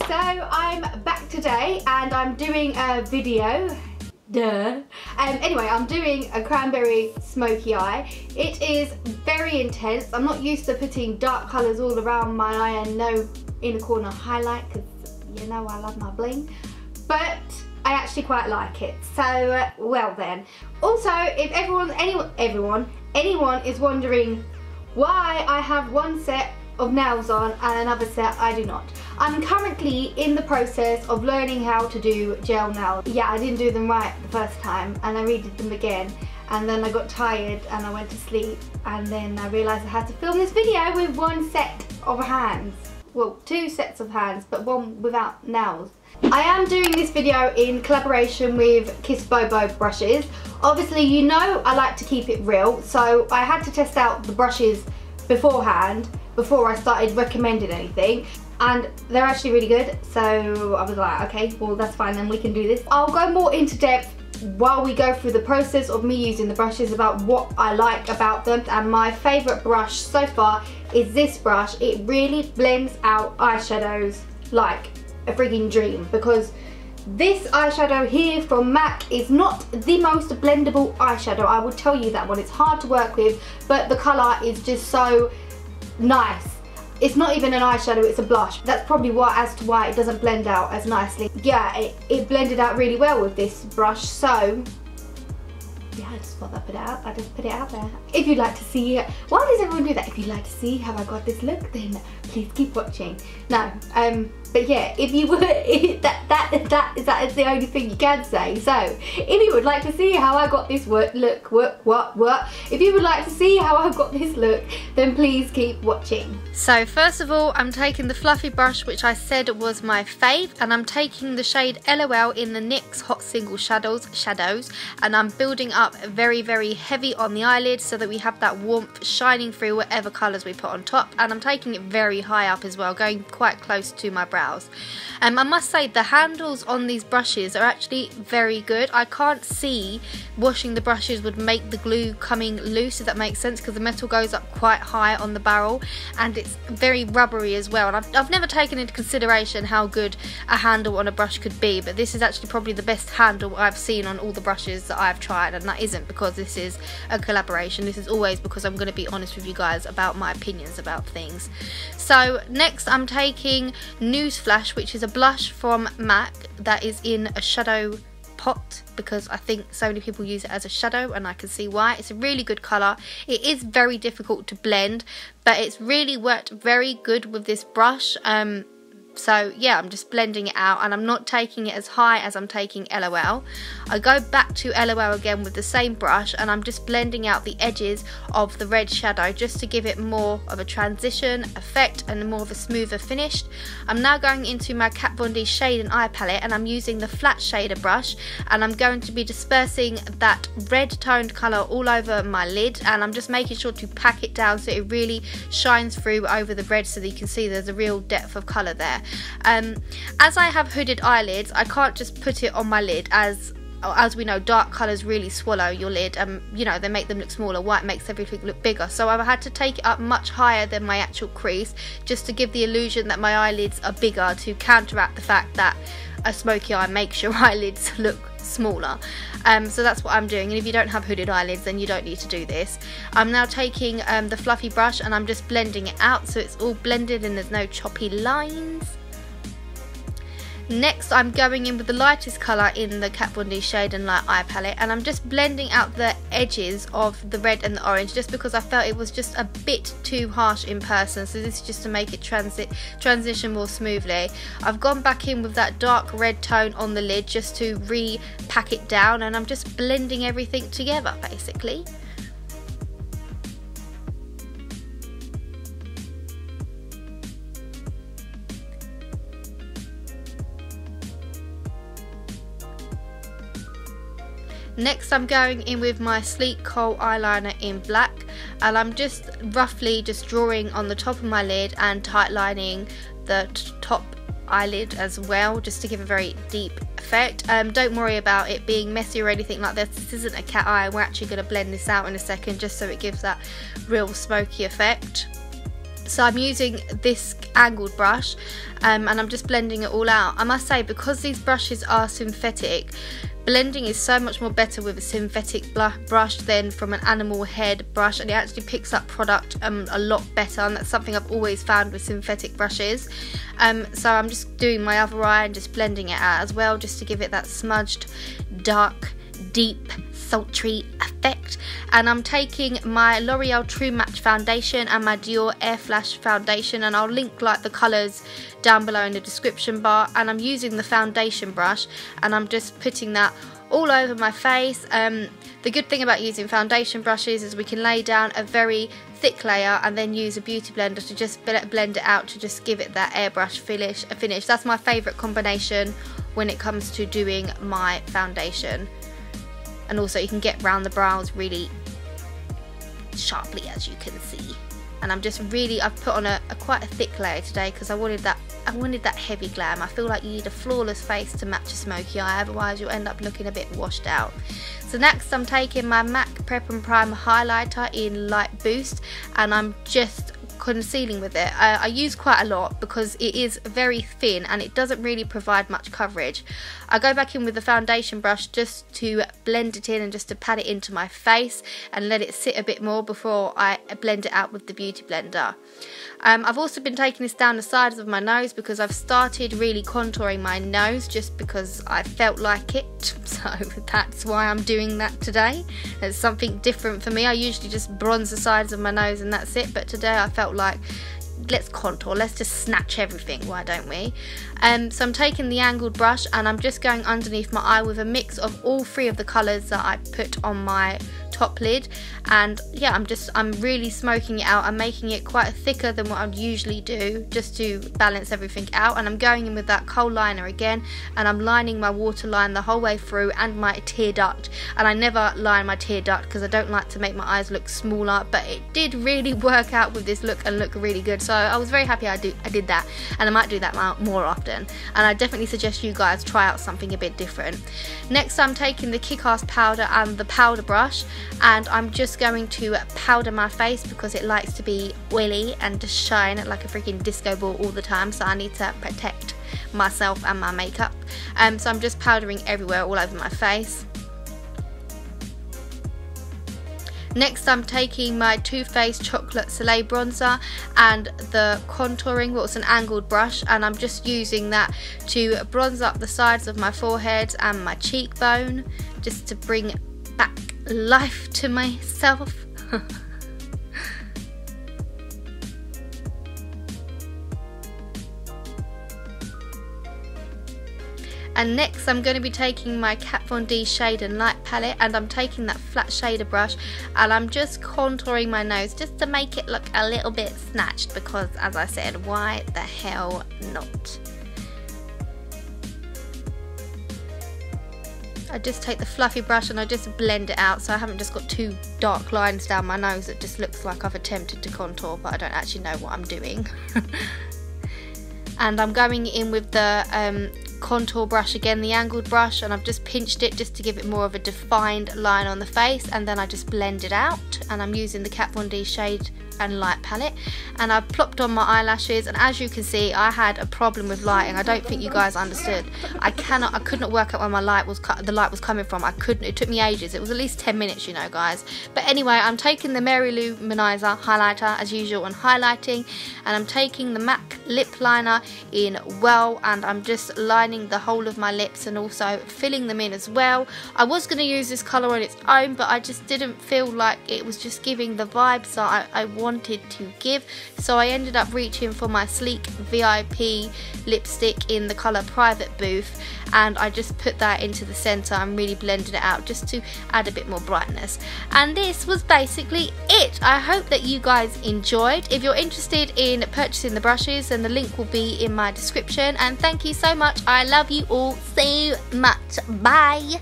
So I'm back today and I'm doing a video. Duh. Anyway, I'm doing a cranberry smoky eye. It is very intense. I'm not used to putting dark colours all around my eye and no inner corner highlight because you know I love my bling. But I actually quite like it. So, well then. Also, if anyone is wondering why I have one set of nails on and another set I do not. I'm currently in the process of learning how to do gel nails. Yeah, I didn't do them right the first time and I redid them again, and then I got tired and I went to sleep, and then I realised I had to film this video with one set of hands. Well, two sets of hands, but one without nails. I am doing this video in collaboration with Kissbobo brushes. Obviously, you know I like to keep it real, so I had to test out the brushes beforehand before I started recommending anything, and they're actually really good, so I was like, okay, well that's fine, then we can do this. I'll go more into depth while we go through the process of me using the brushes about what I like about them, and my favourite brush so far is this brush. It really blends out eyeshadows like a frigging dream, because this eyeshadow here from MAC is not the most blendable eyeshadow, I will tell you that one. It's hard to work with, but the colour is just so nice. It's not even an eyeshadow, it's a blush. That's probably as to why it doesn't blend out as nicely. Yeah, it blended out really well with this brush, so yeah, I just thought I'd put it out. I just put it out there. If you'd like to see it, why does everyone do that? If you'd like to see how I got this look, then please keep watching. No, but yeah, if you would, that is the only thing you can say. So, if you would like to see how I got this look, if you would like to see how I got this look, then please keep watching. So first of all, I'm taking the fluffy brush, which I said was my fave, and I'm taking the shade LOL in the NYX Hot Single Shadows, and I'm building up very, very heavy on the eyelid so that we have that warmth shining through whatever colours we put on top, and I'm taking it very high up as well, going quite close to my brows. I must say the handles on these brushes are actually very good. I can't see washing the brushes would make the glue coming loose, if that makes sense, because the metal goes up quite high on the barrel and it's very rubbery as well, and I've never taken into consideration how good a handle on a brush could be, but this is actually probably the best handle I've seen on all the brushes that I've tried, and that isn't because this is a collaboration. This is always because I'm going to be honest with you guys about my opinions about things. So next I'm taking Newsflash, which is a blush from MAC that is in a shadow pot, because I think so many people use it as a shadow and I can see why. It's a really good colour. It is very difficult to blend, but it's really worked very good with this brush. So yeah, I'm just blending it out, and I'm not taking it as high as I'm taking LOL. I go back to LOL again with the same brush, and I'm just blending out the edges of the red shadow just to give it more of a transition effect and more of a smoother finish. I'm now going into my Kat Von D shade and eye palette, and I'm using the flat shader brush, and I'm going to be dispersing that red toned colour all over my lid, and I'm just making sure to pack it down so it really shines through over the red, so that you can see there's a real depth of colour there. As I have hooded eyelids, I can't just put it on my lid, as we know dark colours really swallow your lid, you know, they make them look smaller. White makes everything look bigger, so I've had to take it up much higher than my actual crease just to give the illusion that my eyelids are bigger, to counteract the fact that a smoky eye makes your eyelids look smaller. So that's what I'm doing, and if you don't have hooded eyelids then you don't need to do this. I'm now taking the fluffy brush and I'm just blending it out so it's all blended and there's no choppy lines. Next I'm going in with the lightest colour in the Kat Von D shade and light eye palette, and I'm just blending out the edges of the red and the orange, just because I felt it was just a bit too harsh in person, so this is just to make it transition more smoothly. I've gone back in with that dark red tone on the lid just to re-pack it down, and I'm just blending everything together basically. Next I'm going in with my Sleek Kohl eyeliner in black, and I'm just roughly drawing on the top of my lid and tightlining the top eyelid as well, just to give a very deep effect. Don't worry about it being messy or anything like this. This isn't a cat eye. We're actually going to blend this out in a second just so it gives that real smoky effect. So I'm using this angled brush and I'm just blending it all out. I must say, because these brushes are synthetic, blending is so much more better with a synthetic brush than from an animal head brush, and it actually picks up product a lot better, and that's something I've always found with synthetic brushes. So I'm just doing my other eye and just blending it out as well, just to give it that smudged, dark, deep, sultry effect. And I'm taking my L'Oreal True Match foundation and my Dior Air Flash foundation, and I'll link like the colours down below in the description bar, and I'm using the foundation brush and I'm just putting that all over my face. The good thing about using foundation brushes is we can lay down a very thick layer and then use a beauty blender to just blend it out, to just give it that airbrush finish. That's my favourite combination when it comes to doing my foundation. And also you can get round the brows really sharply, as you can see. And I'm just really, I've put on a quite a thick layer today because I wanted that heavy glam. I feel like you need a flawless face to match a smoky eye, otherwise you'll end up looking a bit washed out. So next I'm taking my MAC Prep and Prime highlighter in Light Boost, and I'm just concealing with it. I use quite a lot because it is very thin and it doesn't really provide much coverage. I go back in with the foundation brush just to blend it in and just to pat it into my face and let it sit a bit more before I blend it out with the beauty blender. I've also been taking this down the sides of my nose because I've started really contouring my nose just because I felt like it, so that's why I'm doing that today. It's something different for me. I usually just bronze the sides of my nose and that's it, but today I felt like, let's contour, let's just snatch everything, why don't we? So I'm taking the angled brush and I'm just going underneath my eye with a mix of all three of the colours that I put on my top lid, and yeah, I'm really smoking it out. I'm making it quite thicker than what I'd usually do just to balance everything out, and I'm going in with that kohl liner again and I'm lining my waterline the whole way through and my tear duct. And I never line my tear duct because I don't like to make my eyes look smaller, but it did really work out with this look and look really good, so I was very happy I did that, and I might do that more often, and I definitely suggest you guys try out something a bit different. Next I'm taking the Kick-Ass powder and the powder brush, and I'm just going to powder my face because it likes to be oily and just shine like a freaking disco ball all the time, so I need to protect myself and my makeup. So I'm just powdering everywhere, all over my face. Next I'm taking my Too Faced Chocolate Soleil bronzer and the contouring, well, it's an angled brush, and I'm just using that to bronze up the sides of my forehead and my cheekbone just to bring back life to myself. And next I'm going to be taking my Kat Von D Shade and Light palette, and I'm taking that flat shader brush and I'm just contouring my nose just to make it look a little bit snatched, because as I said, why the hell not? I just take the fluffy brush and I just blend it out, so I haven't just got two dark lines down my nose that just looks like I've attempted to contour but I don't actually know what I'm doing. And I'm going in with the contour brush again, the angled brush, and I've just pinched it just to give it more of a defined line on the face, and then I just blend it out. And I'm using the Kat Von D Shade and Light palette, and I've plopped on my eyelashes, and as you can see I had a problem with lighting. I don't think you guys understood. I could not work out where the light was coming from. It took me ages. It was at least 10 minutes, you know, guys. But anyway, I'm taking the Mary Lou Manizer highlighter as usual and highlighting, and I'm taking the MAC lip liner in Well, and I'm just lining the whole of my lips and also filling them in as well. I was going to use this colour on its own, but I just didn't feel like it was just giving the vibes that I wanted to give, so I ended up reaching for my Sleek VIP lipstick in the colour Private Booth, and I just put that into the centre and really blended it out just to add a bit more brightness. And this was basically it. I hope that you guys enjoyed. If you're interested in purchasing the brushes, then the link will be in my description, and thank you so much. I love you all so much. Bye.